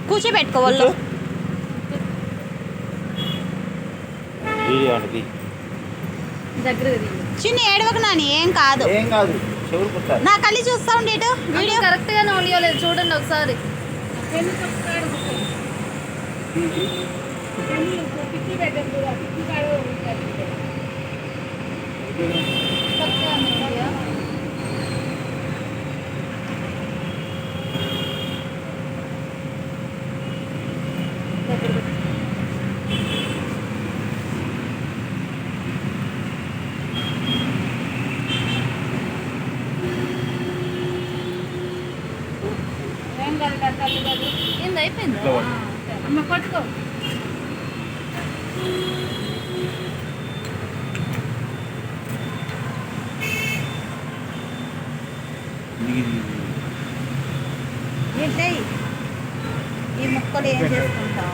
కూర్చోబెట్టుకోవాళ్ళు చిన్ని ఏడవకు నాని ఏం కాదు నా కళ్ళు చూస్తా ఉండి ఇటు వీడియో కరెక్ట్ గానే ఉండలేదు చూడండి ఒకసారి ఏంది అయిపోయిందా అమ్మ పట్టుకో ఈ ముక్కలు ఏం చేసుకుంటాం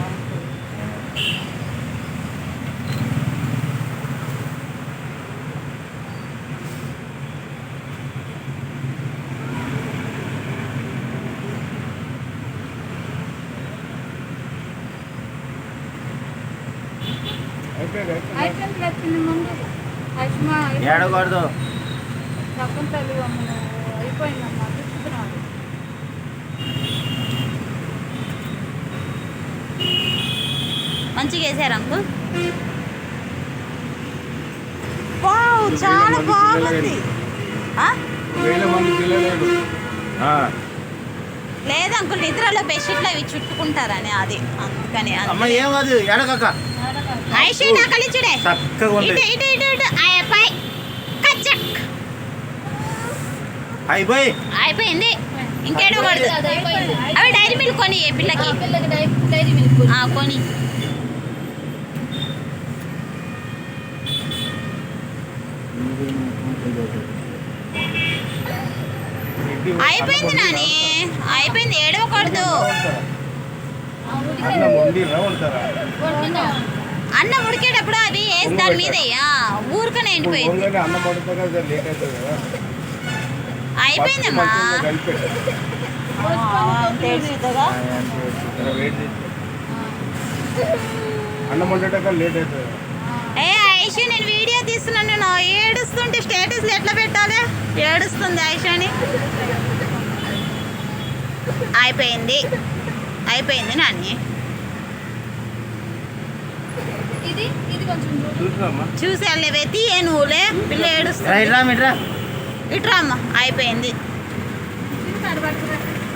ఏడకూడదు అయిపోయిందమ్మా చూస్తున్నాడు మంచిగా వేసారు అంకుల్ వావ్ చాలా బాగుంది లేదు అంకుల్ నిద్రలో బెడ్షీట్లు అవి చుట్టుకుంటారని అది అందుకని అయిపోయింది ఇంకేడో పడదు అవి డైరీ మిల్క్ కొని పిల్లకి డైరీ మిల్క్ కొని అయిపోయింది నాని అయిపోయింది ఏడవకూడదు అన్నం ఉడికేటప్పుడు అవి వేసి దాని మీద ఊరికనే ఎండిపోయింది అయిపోయిందమ్మా ఏ ఐషు నేను వీడియో తీస్తున్నాను నేను ఏడుస్తుంటే స్టేటస్లు ఎట్లా పెట్టాలి ఏడుస్తుంది ఐషాని అయిపోయింది అయిపోయింది నాని చూసాలే వెతి ఏ నువ్వులే పిల్ల ఏడుస్తుంది ఇట్రా అమ్మ అయిపోయింది